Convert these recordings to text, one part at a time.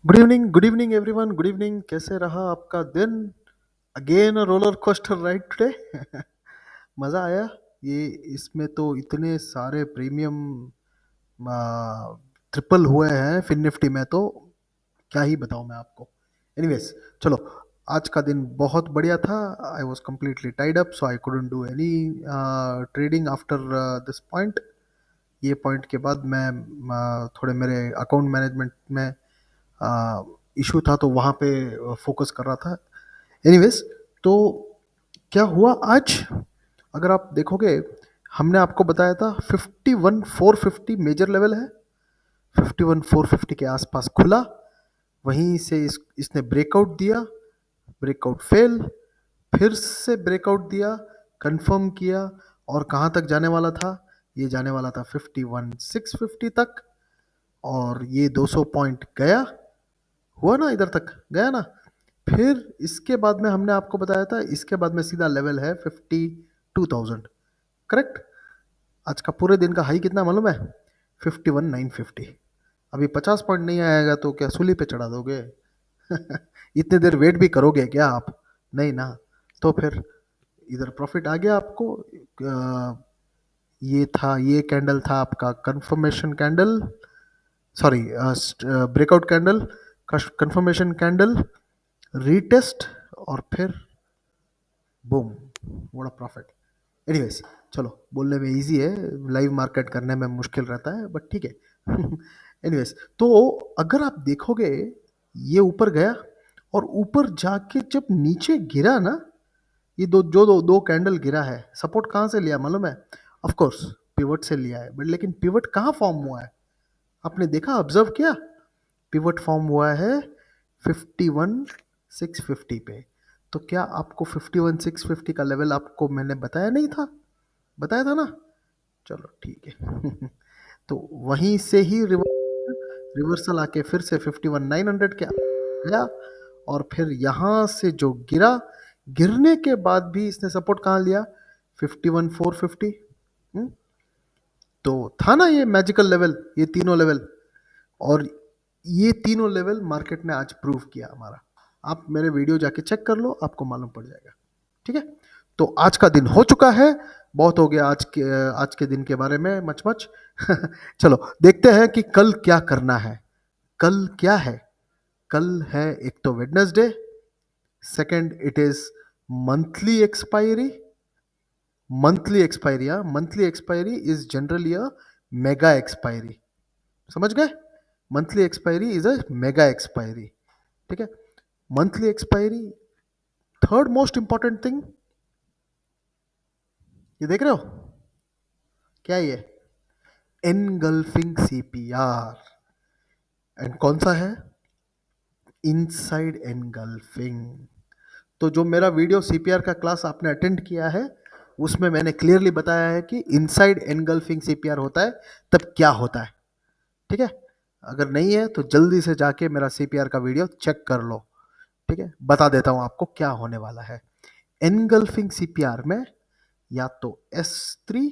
Good evening everyone, good evening. कैसे रहा आपका दिन? Again a roller coaster ride today. मज़ा आया। ये इसमें तो इतने सारे प्रीमियम ट्रिपल हुए हैं फिन निफ्टी में, तो क्या ही बताऊं मैं आपको। एनीवेज, चलो। आज का दिन बहुत बढ़िया था। I was completely tied up, so I couldn't do any trading after this point. ये पॉइंट के बाद मैं थोड़े मेरे अकाउंट मैनेजमेंट में इशू था, तो वहाँ पे फोकस कर रहा था। एनीवेज, तो क्या हुआ आज? अगर आप देखोगे, हमने आपको बताया था 51,450 मेजर लेवल है। 51,450 के आसपास खुला। वहीं से इसने ब्रेकआउट दिया, ब्रेकआउट फेल, फिर से ब्रेकआउट दिया, कंफर्म किया। और कहाँ तक जाने वाला था? ये जाने वाला था 51,650 तक। और ये 200 पॉइंट गया, हुआ ना, इधर तक गया ना। फिर इसके बाद में हमने आपको बताया था, इसके बाद में सीधा लेवल है 52,000। करेक्ट। आज का पूरे दिन का हाई कितना मालूम है? 51,950। अभी 50 पॉइंट नहीं आएगा तो क्या सूली पे चढ़ा दोगे? इतने देर वेट भी करोगे क्या आप? नहीं ना। तो फिर इधर प्रॉफिट आ गया आपको। ये कैंडल था आपका confirmation candle, sorry, breakout candle, confirmation candle, retest, और फिर boom, what a profit. Anyways, चलो, बोलने में इजी है, लाइव मार्केट करने में मुश्किल रहता है, बट ठीक है। एनीवेज, तो अगर आप देखोगे, ये ऊपर गया और ऊपर जाके जब नीचे गिरा ना, ये दो कैंडल गिरा है, सपोर्ट कहाँ से लिया मालूम है? ऑफ कोर्स पिवट से लिया है, बट लेकिन पिवट कहाँ फॉर्म हुआ है? आपने देखा, ऑब्जर्व किया? पिवट फॉर्म हुआ है 51,650 पे। तो क्या आपको 51,650 का लेवल आपको मैंने बताया नहीं था? बताया था ना। चलो ठीक है। तो वहीं से ही रिवर्सल आके फिर से 51,900 के गया। और फिर यहाँ से जो गिरा, गिरने के बाद भी इसने सपोर्ट कहाँ लिया? 51,450। तो था ना ये मैजिकल लेवल, ये तीनों लेवल। और ये तीनों लेवल मार्केट ने आज प्रूव किया हमारा। आप मेरे वीडियो जाके चेक कर लो, आपको मालूम पड़ जाएगा। ठीक है। तो आज का दिन हो चुका है, बहुत हो गया आज के दिन के बारे में मच मच। चलो देखते हैं कि कल क्या करना है। कल क्या है? कल है, एक तो Wednesday, second it is monthly expiry. Monthly expiry is generally a mega expiry. समझ गए? Monthly expiry is a mega expiry. ठीक है। Monthly expiry, third most important thing, ये देख रहे हो क्या? ये एनगल्फिंग सीपीआर। एंड कौन सा है? Inside engulfing. तो जो मेरा वीडियो सीपीआर का क्लास आपने अटेंड किया है, उसमें मैंने क्लियरली बताया है कि इनसाइड एनगल्फिंग सीपीआर होता है तब क्या होता है। ठीक है। अगर नहीं है तो जल्दी से जाके मेरा सीपीआर का वीडियो चेक कर लो। ठीक है, बता देता हूं आपको क्या होने वाला है। एनगल्फिंग सीपीआर में या तो S3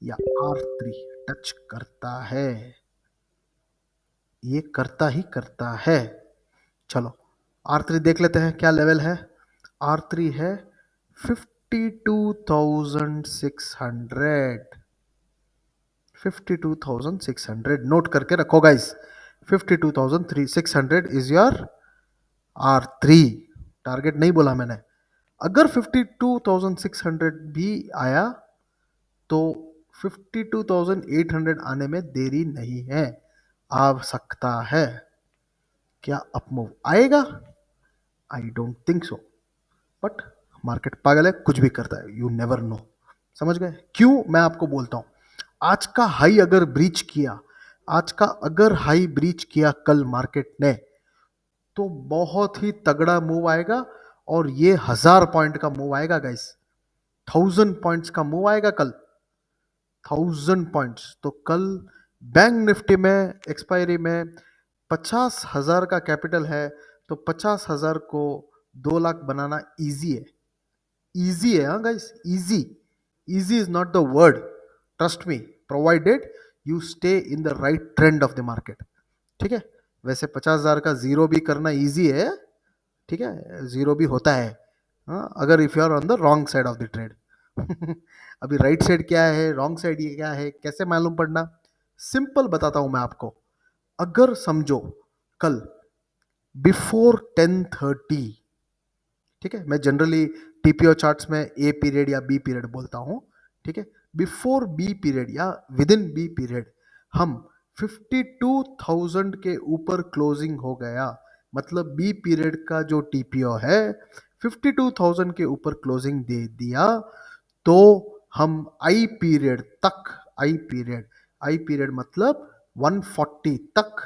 या R3 टच करता है। ये करता ही करता है। चलो R3 देख लेते हैं क्या लेवल है। R3 है 52,600। 52,600 नोट करके रखो guys. 52,600 is your R3 target. नहीं बोला मैंने। अगर 52,600 भी आया तो 52,800 आने में देरी नहीं है, आ सकता है। क्या अपमूव आएगा? I don't think so, but market पागल है, कुछ भी करता है, यू नेवर नो। समझ गए क्यों मैं आपको बोलता हूं? आज का हाई अगर ब्रीच किया, आज का अगर हाई ब्रीच किया कल मार्केट ने, तो बहुत ही तगड़ा मूव आएगा। और ये 1,000 पॉइंट का मूव आएगा गाइस। 1,000 पॉइंट्स का मूव आएगा कल। 1,000 पॉइंट्स। तो कल बैंक निफ्टी में एक्सपायरी में 50,000 का कैपिटल है, तो 50,000 को 2 लाख बनाना इजी है। इजी है, हाँ guys, easy. Easy is not the word, trust me, provided you stay in the right trend of the market. ठीक है। वैसे 50,000 का जीरो भी करना इजी है, ठीक है, जीरो भी होता है, हाँ, अगर if you are on the wrong side of the trade. अभी राइट साइड क्या है, रॉन्ग साइड ये क्या है, कैसे मालूम पड़ना? सिंपल बताता हूं मैं आपको। अगर समझो कल बिफोर 10:30, ठीक है, मैं जनरली टीपीओ चार्ट्स में ए पीरियड या बी पीरियड बोलता हूं, ठीक है, बिफोर बी पीरियड या विद इन बी पीरियड हम 52,000 के ऊपर क्लोजिंग हो गया, मतलब बी पीरियड का जो टीपीओ है 52,000 के ऊपर क्लोजिंग दे दिया, तो हम आई पीरियड मतलब 140 तक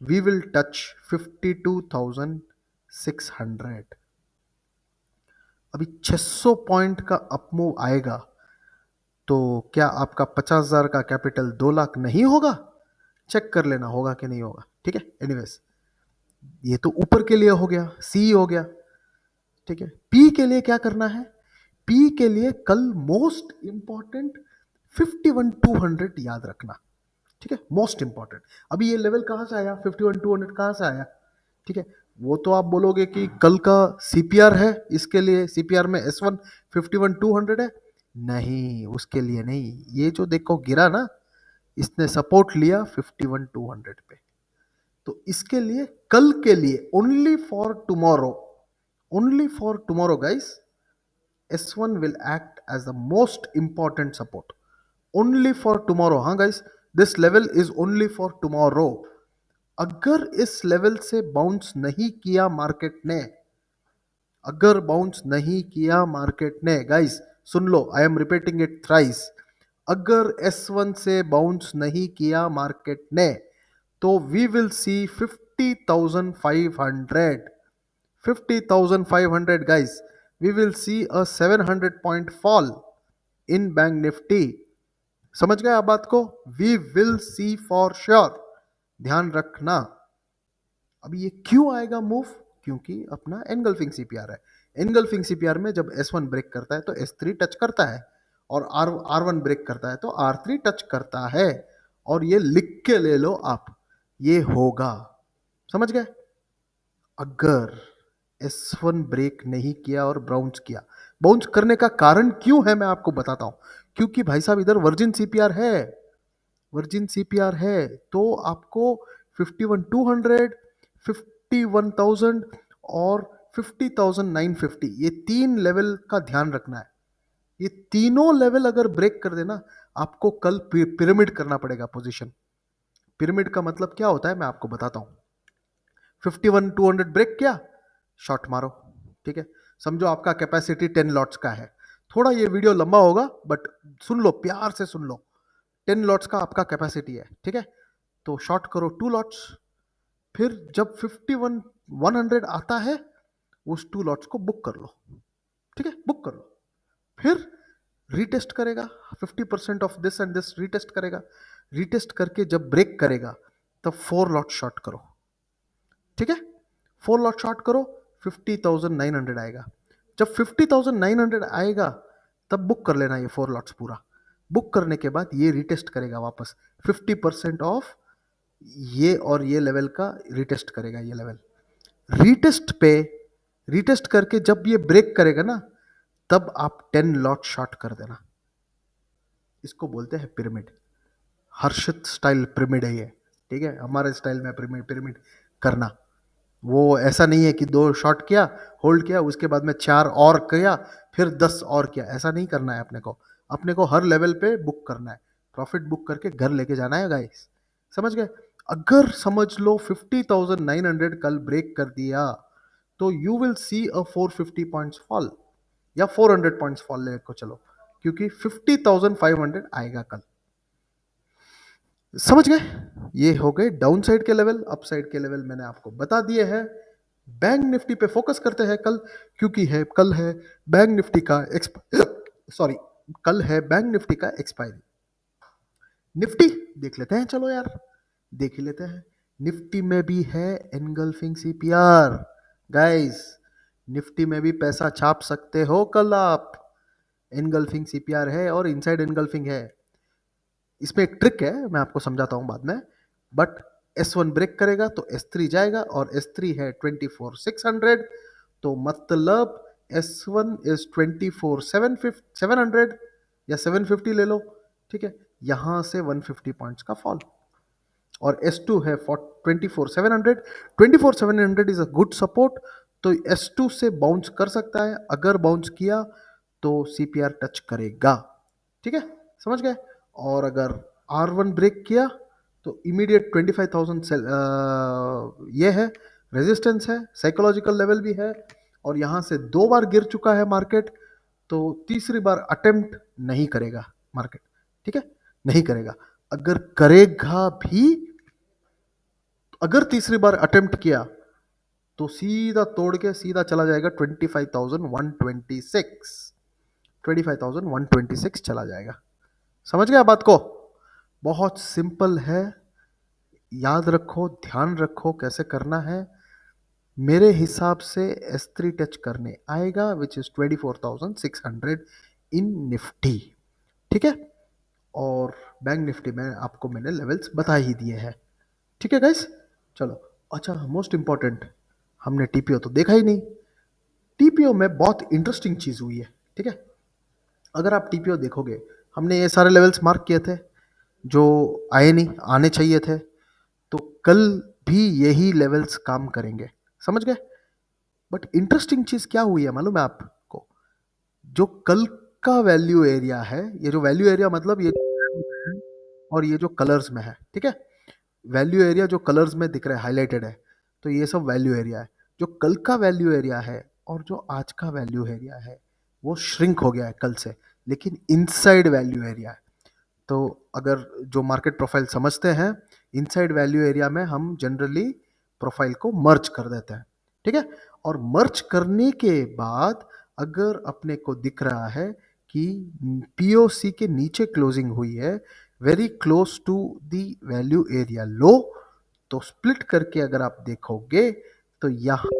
वी विल टच 52,600। अभी 600 पॉइंट का अपमूव आएगा तो क्या आपका 50,000 का कैपिटल 2 लाख नहीं होगा? चेक कर लेना होगा कि नहीं होगा, ठीक है। एनीवेज, ये तो ऊपर के लिए हो गया, सी हो गया, ठीक है। पी के लिए क्या करना है? पी के लिए कल मोस्ट इंपॉर्टेंट 51,200 याद रखना, ठीक है, मोस्ट इंपॉर्टेंट। अभी ये लेवल कहां से आया, 51,200 कहां से आया, ठीक है। वो तो आप बोलोगे कि कल का सीपीआर है, इसके लिए सीपीआर में S1 51,200 है, नहीं, उसके लिए नहीं, ये जो देखो गिरा ना, इसने सपोर्ट लिया 51,200 पे, तो इसके लिए कल के लिए only for tomorrow guys, S1 will act as the most important support only for tomorrow। हाँ guys, this level is only for tomorrow. अगर इस लेवल से बाउंस नहीं किया मार्केट ने, अगर बाउंस नहीं किया मार्केट ने, गाइस सुन लो, I am repeating it thrice, अगर S1 से बाउंस नहीं किया मार्केट ने, तो we will see 50,500, 50,500 guys, we will see a 700 point fall in bank Nifty. समझ गए आप बात को? We will see for sure, ध्यान रखना। अभी ये क्यों आएगा मूव? क्योंकि अपना एनगल्फिंग सीपीआर है। एनगल्फिंग सीपीआर में जब S1 ब्रेक करता है तो S3 टच करता है, और R1 ब्रेक करता है तो R3 टच करता है, और ये लिख के ले लो आप, ये होगा। समझ गए? अगर S1 ब्रेक नहीं किया और बाउंस किया, बाउंस करने का कारण क्यों है मैं आपको बताता हूं। क्योंकि भाई साहब इधर वर्जिन सीपीआर है, वर्जिन सीपीआर है, तो आपको 51,200, 51,000 और 50,950, ये तीन लेवल का ध्यान रखना है। ये तीनों लेवल अगर ब्रेक कर देना, आपको कल पिरामिड करना पड़ेगा पोजीशन। पिरामिड का मतलब क्या होता है मैं आपको बताता हूं। 51,200 ब्रेक किया, शॉर्ट मारो, ठीक है। समझो आपका कैपेसिटी 10 लॉट्स का है, थोड़ा ये वीडियो लंबा होगा बट सुन लो, प्यार से सुन लो। 10 लॉट्स का आपका कैपेसिटी है, ठीक है, तो शॉर्ट करो 2 लॉट्स, फिर जब 51,100 आता है उस 2 लॉट्स को बुक कर लो, ठीक है, बुक कर लो। फिर रीटेस्ट करेगा, 50% of this and this retest करेगा, रीटेस्ट करके जब ब्रेक करेगा तब 4 लॉट शॉर्ट करो, ठीक है, 4 लॉट शॉर्ट करो, 50,900 आएगा। जब 50,900 आएगा तब बुक कर लेना ये 4 लॉट्स पूरा। बुक करने के बाद ये रिटेस्ट करेगा वापस 50% ऑफ ये, और ये लेवल का रिटेस्ट करेगा, ये लेवल रिटेस्ट पे, रिटेस्ट करके जब ये ब्रेक करेगा ना, तब आप 10 लॉट शॉर्ट कर देना। इसको बोलते हैं पिरामिड। हर्षित स्टाइल पिरामिड है ये, ठीक है, हमारे स्टाइल में पिरामिड, पिरामिड करना। वो ऐसा नहीं है कि 2 शॉट किया, होल्ड किया, उसके बाद में 4 और किया, फिर 10 और किया, ऐसा नहीं करना है अपने को। अपने को हर लेवल पे बुक करना है, प्रॉफिट बुक करके घर लेके जाना है गाइस। समझ गए? अगर समझ लो 50,900 कल ब्रेक कर दिया तो you will see a 450 points fall, या 400 पॉइंट्स फॉल लेको चलो, क्योंकि 50,500 आएगा कल। समझ गए? ये हो गए डाउन साइड के लेवल। अप साइड के लेवल मैंने आपको बता दिए हैं। बैंक निफ्टी पे फोकस करते हैं कल, क्योंकि है कल है बैंक निफ्टी का सॉरी, कल है बैंक निफ्टी का एक्सपायरी। निफ्टी देख लेते हैं, चलो यार देख ही लेते हैं। निफ्टी में भी है एनगल्फिंग सीपीआर गाइस, निफ्टी में भी पैसा छाप सकते हो कल आप। एनगल्फिंग सीपीआर है और इनसाइड एनगल्फिंग है। इसमें एक ट्रिक है, मैं आपको समझाता हूं बाद में, बट S1 ब्रेक करेगा तो S3 जाएगा और S3 है 24,600, तो मतलब S1 इज 24,700 या 750 ले लो, ठीक है। यहां से 150 पॉइंट्स का फॉल, और S2 है 24,700। 24,700 इज अ गुड सपोर्ट, तो S2 से बाउंस कर सकता है। अगर बाउंस किया तो CPR टच करेगा, ठीक है, समझ गए। और अगर R1 ब्रेक किया तो इमीडिएट 25,000 ये है, रेजिस्टेंस है, साइकोलॉजिकल लेवल भी है, और यहां से 2 बार गिर चुका है मार्केट, तो तीसरी बार अटेम्प्ट नहीं करेगा मार्केट, ठीक है, नहीं करेगा। अगर करेगा भी, अगर तीसरी बार अटेम्प्ट किया तो सीधा तोड़ के सीधा चला जाएगा 25,126, 25,126 चला जाएगा। समझ गया बात को? बहुत सिंपल है, याद रखो, ध्यान रखो कैसे करना है। मेरे हिसाब से S3 टच करने आएगा विच इज 24,600 इन निफ्टी, ठीक है। और बैंक निफ्टी में आपको मैंने लेवल्स बता ही दिए हैं, ठीक है गाइस। चलो, अच्छा, मोस्ट इंपॉर्टेंट, हमने टीपीओ तो देखा ही नहीं। टीपीओ में बहुत इंटरेस्टिंग चीज हुई है, ठीक है। अगर आप टीपीओ देखोगे, हमने ये सारे लेवल्स मार्क किए थे जो आए नहीं, आने चाहिए थे, तो कल भी यही लेवल्स काम करेंगे, समझ गए। बट इंटरेस्टिंग चीज क्या हुई है मालूम है आपको? जो कल का वैल्यू एरिया है, ये जो वैल्यू एरिया मतलब ये और ये जो कलर्स में है, ठीक है, वैल्यू एरिया जो कलर्स में दिख रहा है, हाईलाइटेड है, तो ये सब वैल्यू एरिया है। जो कल का वैल्यू एरिया है और जो आज का वैल्यू एरिया है वो श्रिंक हो गया है कल से, लेकिन इनसाइड वैल्यू एरिया है। तो अगर जो मार्केट प्रोफाइल समझते हैं, इनसाइड वैल्यू एरिया में हम जनरली प्रोफाइल को मर्ज कर देते हैं, ठीक है। और मर्ज करने के बाद अगर अपने को दिख रहा है कि पीओसी के नीचे क्लोजिंग हुई है, very close to the value area low, तो स्प्लिट करके अगर आप देखोगे तो यहाँ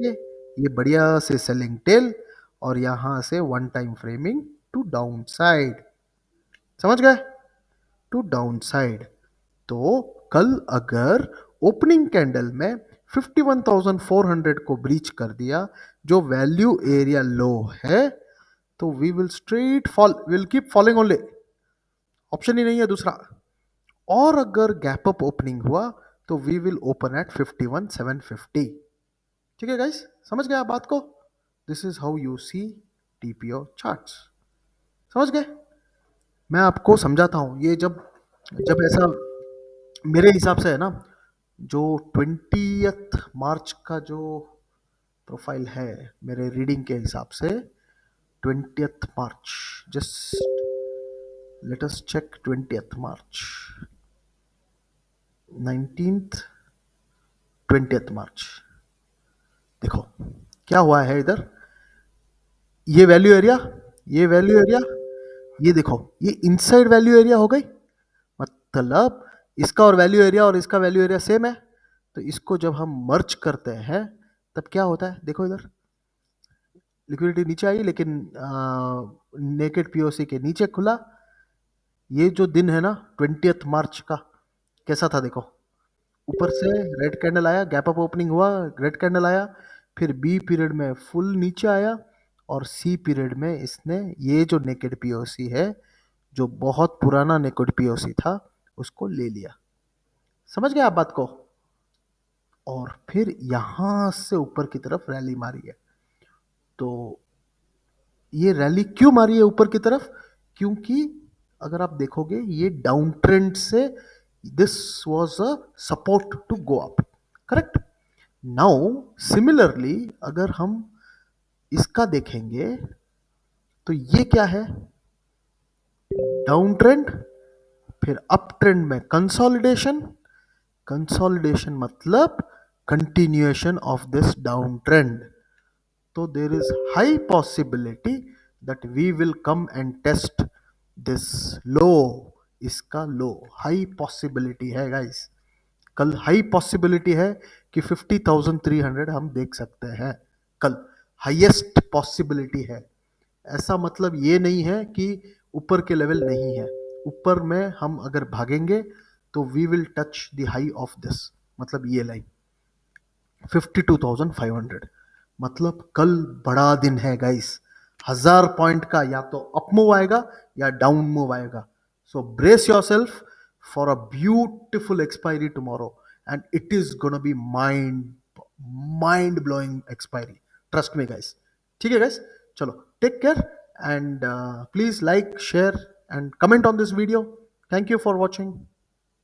ये बढ़िया से सेलिंग टेल, और यहां से one time framing to down side, समझ गए, टू डाउन साइड। तो कल अगर ओपनिंग कैंडल में 51,400 को ब्रीच कर दिया जो वैल्यू एरिया लो है, तो we will straight fall, will keep falling only, option ही नहीं है दूसरा। और अगर गैप अप ओपनिंग हुआ तो वी विल ओपन एट 51,750, ठीक है गाइस, समझ गए आप बात को? This is how you see TPO charts, समझ गए। मैं आपको समझाता हूँ, ये जब जब ऐसा मेरे हिसाब से है ना, जो 20 मार्च का जो प्रोफाइल है मेरे रीडिंग के हिसाब से, 20 मार्च, जस्ट लेट अस चेक, 20 मार्च, 19th, 20 मार्च, देखो क्या हुआ है इधर, ये वैल्यू एरिया, ये वैल्यू एरिया, ये देखो, ये इनसाइड वैल्यू एरिया हो गई, मतलब इसका और वैल्यू एरिया और इसका वैल्यू एरिया सेम है, तो इसको जब हम मर्ज करते हैं तब क्या होता है, देखो इधर लिक्विडिटी नीचे आई, लेकिन नेकेड पीओसी के नीचे खुला। ये जो दिन है ना 20 मार्च का, कैसा था देखो, ऊपर से रेड कैंडल आया, गैप अप ओपनिंग हुआ, रेड कैंडल आया, फिर बी पीरियड में फुल नीचे आया, और सी पीरियड में इसने ये जो नेकेड पीओसी है, जो बहुत पुराना नेकेड पीओसी था, उसको ले लिया, समझ गए आप बात को। और फिर यहां से ऊपर की तरफ रैली मारी है। तो ये रैली क्यों मारी है ऊपर की तरफ? क्योंकि अगर आप देखोगे ये डाउन ट्रेंड से this was a support to go up, correct. Now similarly अगर हम इसका देखेंगे तो ये क्या है, डाउन ट्रेंड, फिर अप ट्रेंड में कंसोलिडेशन, कंसोलिडेशन मतलब continuation of this down trend. तो there is high possibility that we will come and test this low, इसका लो हाई पॉसिबिलिटी है गाइस। कल हाई पॉसिबिलिटी है कि 50,300 हम देख सकते हैं कल, हाईएस्ट पॉसिबिलिटी है। ऐसा मतलब ये नहीं है कि ऊपर के लेवल नहीं है, ऊपर में हम अगर भागेंगे तो we will touch the high of this, मतलब ये लाइन 52,500। मतलब कल बड़ा दिन है गाइस, 1000 पॉइंट का या तो अप मूव आएगा या डाउन मूव आएगा। So brace yourself for a beautiful expiry tomorrow, and it is gonna be mind blowing expiry, trust me guys. ठीक है गाइस, चलो take care, and please like share and comment on this video. Thank you for watching.